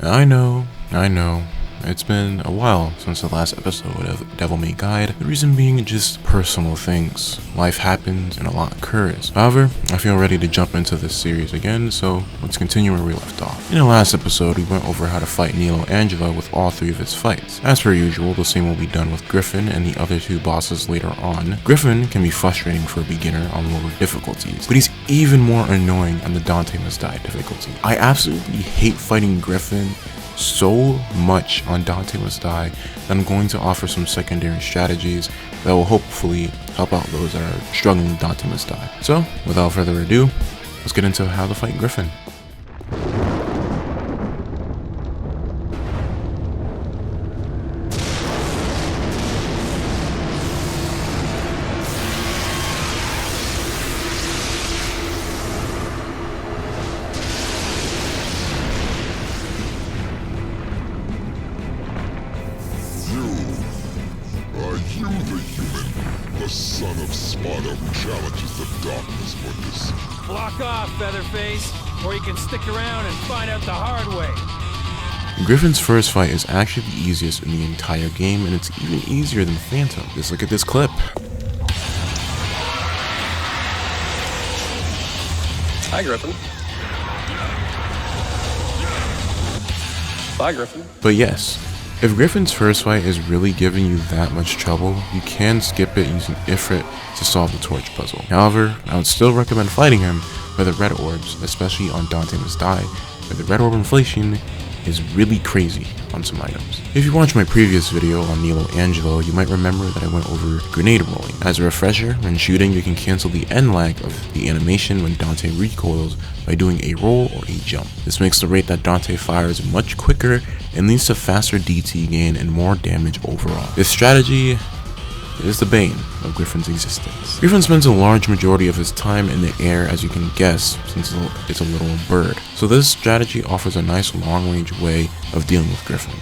I know. It's been a while since the last episode of Devil May Guide. The reason being just personal things. Life happens and a lot occurs. However, I feel ready to jump into this series again, so let's continue where we left off. In the last episode, we went over how to fight Nilo Angela with all three of his fights. As per usual, the same will be done with Griffon and the other two bosses later on. Griffon can be frustrating for a beginner on lower difficulties, but he's even more annoying on the Dante Must Die difficulty. I absolutely hate fighting Griffon so much on Dante Must Die that I'm going to offer some secondary strategies that will hopefully help out those that are struggling with Dante Must Die. So, without further ado, let's get into how to fight Griffon. You the human, the son of Sparta who challenges the darkness for this. Block off, Featherface, or you can stick around and find out the hard way. Griffon's first fight is actually the easiest in the entire game, and it's even easier than Phantom. Just look at this clip. Hi, Griffon. Bye, Griffon. But yes, if Griffon's first fight is really giving you that much trouble, you can skip it using Ifrit to solve the torch puzzle. However, I would still recommend fighting him for the red orbs, especially on Dante Must Die, where the red orb inflation is really crazy on some items. If you watched my previous video on Nilo Angelo, you might remember that I went over grenade rolling. As a refresher, when shooting, you can cancel the end lag of the animation when Dante recoils by doing a roll or a jump. This makes the rate that Dante fires much quicker and leads to faster DT gain and more damage overall. This strategy is the bane of Griffon's existence. Griffon spends a large majority of his time in the air, as you can guess, since it's a little bird. So this strategy offers a nice long-range way of dealing with Griffon.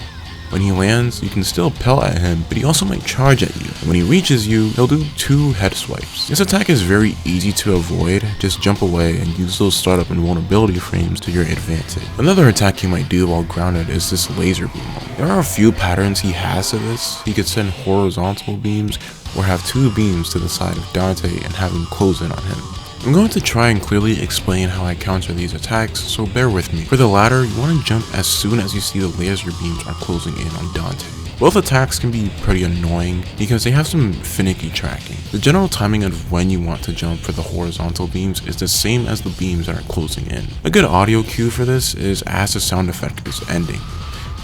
When he lands, you can still pelt at him, but he also might charge at you. And when he reaches you, he'll do 2 head swipes. This attack is very easy to avoid. Just jump away and use those startup and vulnerability frames to your advantage. Another attack he might do while grounded is this laser beam. There are a few patterns he has to this. He could send horizontal beams or have 2 beams to the side of Dante and have him close in on him. I'm going to try and clearly explain how I counter these attacks, so bear with me. For the latter, you want to jump as soon as you see the laser beams are closing in on Dante. Both attacks can be pretty annoying because they have some finicky tracking. The general timing of when you want to jump for the horizontal beams is the same as the beams that are closing in. A good audio cue for this is as the sound effect is ending.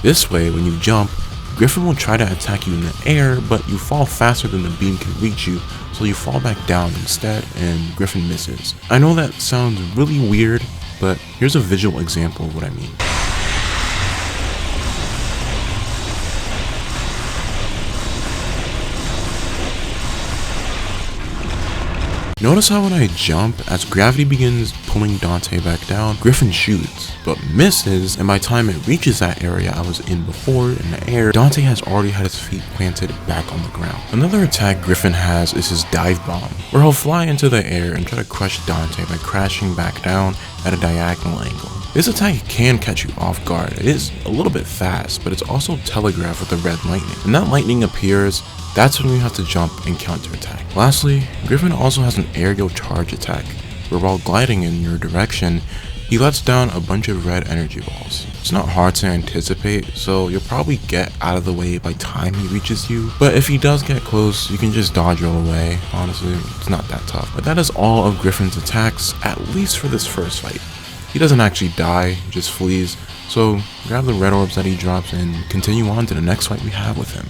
This way, when you jump, Griffon will try to attack you in the air, but you fall faster than the beam can reach you, so you fall back down instead, and Griffon misses. I know that sounds really weird, but here's a visual example of what I mean. Notice how when I jump, as gravity begins pulling Dante back down, Griffon shoots, but misses, and by the time it reaches that area I was in before in the air, Dante has already had his feet planted back on the ground. Another attack Griffon has is his dive bomb, where he'll fly into the air and try to crush Dante by crashing back down at a diagonal angle. This attack can catch you off guard. It is a little bit fast, but it's also telegraphed with the red lightning. When that lightning appears, that's when you have to jump and counterattack. Lastly, Griffon also has an aerial charge attack, where while gliding in your direction, he lets down a bunch of red energy balls. It's not hard to anticipate, so you'll probably get out of the way by the time he reaches you, but if he does get close, you can just dodge roll away. Honestly, it's not that tough. But that is all of Griffon's attacks, at least for this first fight. He doesn't actually die, he just flees, so grab the red orbs that he drops and continue on to the next fight we have with him.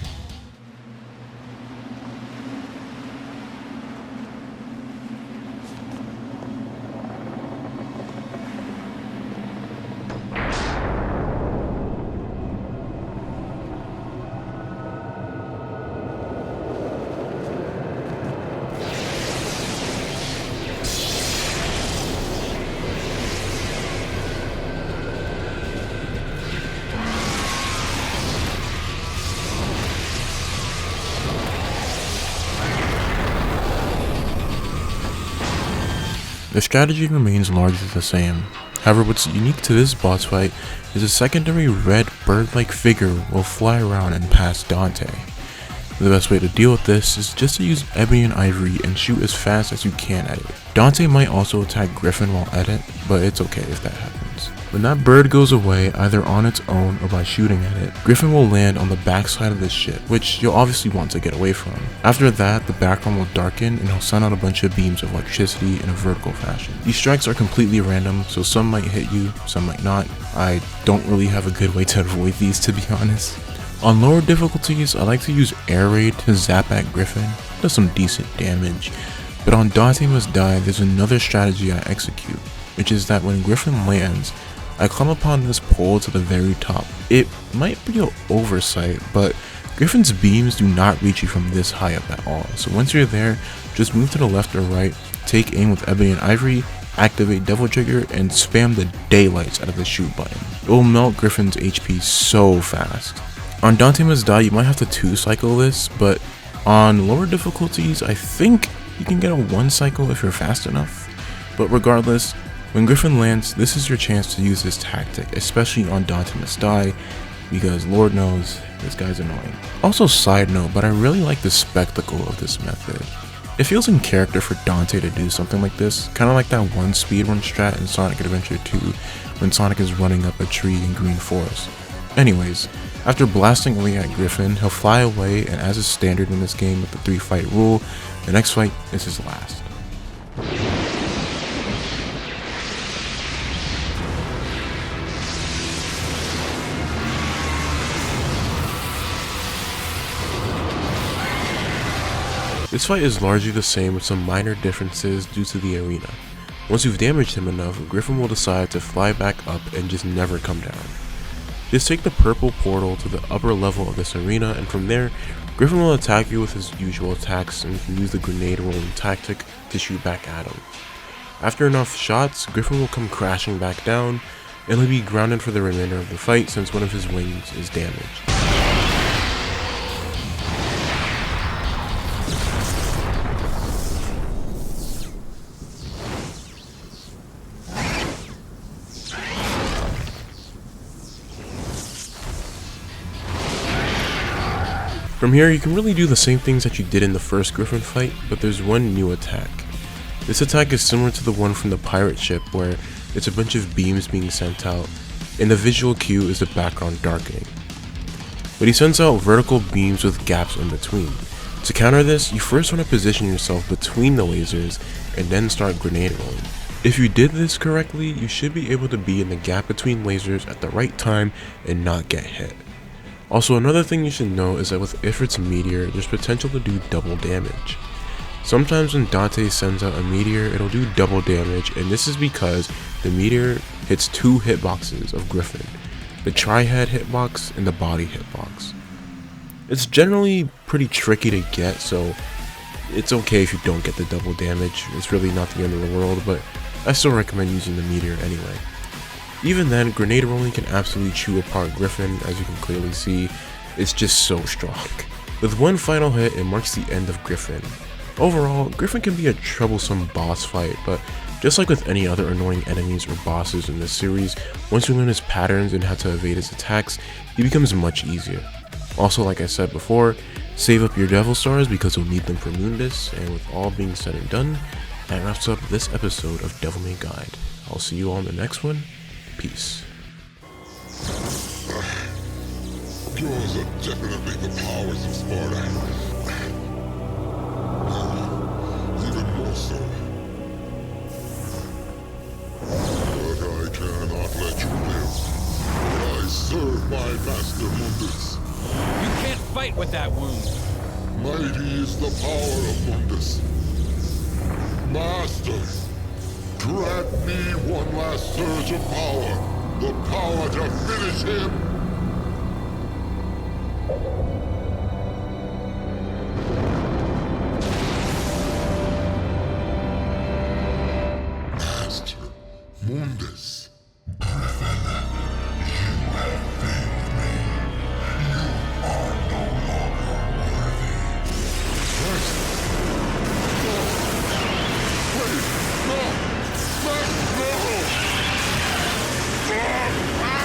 The strategy remains largely the same. However, what's unique to this boss fight is a secondary red bird-like figure will fly around and pass Dante. The best way to deal with this is just to use ebony and ivory and shoot as fast as you can at it. Dante might also attack Griffon while at it, but it's okay if that happens. When that bird goes away, either on its own or by shooting at it, Griffon will land on the backside of this ship, which you'll obviously want to get away from. After that, the background will darken and he'll send out a bunch of beams of electricity in a vertical fashion. These strikes are completely random, so some might hit you, some might not. I don't really have a good way to avoid these, to be honest. On lower difficulties, I like to use Air Raid to zap at Griffon. It does some decent damage. But on Dante Must Die, there's another strategy I execute, which is that when Griffon lands, I climb upon this pole to the very top. It might be an oversight, but Griffon's beams do not reach you from this high up at all. So once you're there, just move to the left or right, take aim with ebony and ivory, activate Devil Trigger, and spam the daylights out of the shoot button. It will melt Griffon's HP so fast. On Dante Must Die, you might have to 2-cycle this, but on lower difficulties, I think you can get a 1-cycle if you're fast enough. But regardless, when Griffon lands, this is your chance to use this tactic, especially on Dante Must Die, because Lord knows, this guy's annoying. Also, side note, but I really like the spectacle of this method. It feels in character for Dante to do something like this, kind of like that one speedrun strat in Sonic Adventure 2, when Sonic is running up a tree in Green Forest. Anyways, after blasting away at Griffon, he'll fly away, and as is standard in this game with the 3-fight rule, the next fight is his last. This fight is largely the same with some minor differences due to the arena. Once you've damaged him enough, Griffon will decide to fly back up and just never come down. Just take the purple portal to the upper level of this arena, and from there, Griffon will attack you with his usual attacks, and you can use the grenade rolling tactic to shoot back at him. After enough shots, Griffon will come crashing back down, and he'll be grounded for the remainder of the fight since one of his wings is damaged. From here, you can really do the same things that you did in the first Griffon fight, but there's one new attack. This attack is similar to the one from the pirate ship, where it's a bunch of beams being sent out, and the visual cue is the background darkening. But he sends out vertical beams with gaps in between. To counter this, you first want to position yourself between the lasers, and then start grenade rolling. If you did this correctly, you should be able to be in the gap between lasers at the right time and not get hit. Also, another thing you should know is that with Ifrit's meteor, there's potential to do double damage. Sometimes when Dante sends out a meteor, it'll do double damage, and this is because the meteor hits 2 hitboxes of Griffon, the tri-head hitbox and the body hitbox. It's generally pretty tricky to get, so it's okay if you don't get the double damage. It's really not the end of the world, but I still recommend using the meteor anyway. Even then, grenade rolling can absolutely chew apart Griffon, as you can clearly see. It's just so strong. With one final hit, it marks the end of Griffon. Overall, Griffon can be a troublesome boss fight, but just like with any other annoying enemies or bosses in this series, once you learn his patterns and how to evade his attacks, he becomes much easier. Also, like I said before, save up your devil stars because you'll need them for Mundus, and with all being said and done, that wraps up this episode of Devil May Guide. I'll see you all in the next one. Peace. Yours are definitely the powers of Sparta. Even more so. But I cannot let you live. I serve my master Mundus. You can't fight with that wound. Mighty is the power of Mundus. Master, grant me one last surge of power. The power to finish him. Master Mundus. Griffon, you have failed me. You are no longer worthy. First, no! Wait, no! No! No!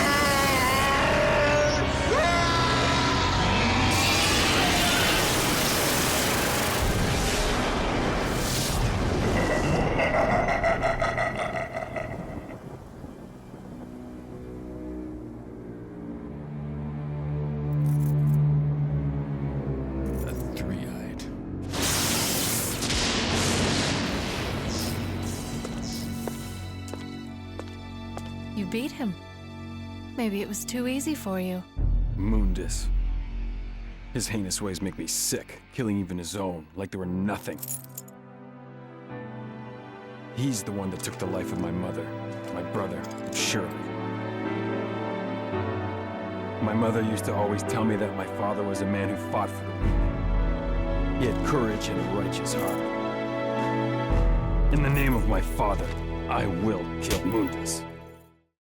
you beat him. Maybe it was too easy for you. Mundus. His heinous ways make me sick, killing even his own, like they were nothing. He's the one that took the life of my mother, my brother, and Shirley. My mother used to always tell me that my father was a man who fought for the people. He had courage and a righteous heart. In the name of my father, I will kill Mundus.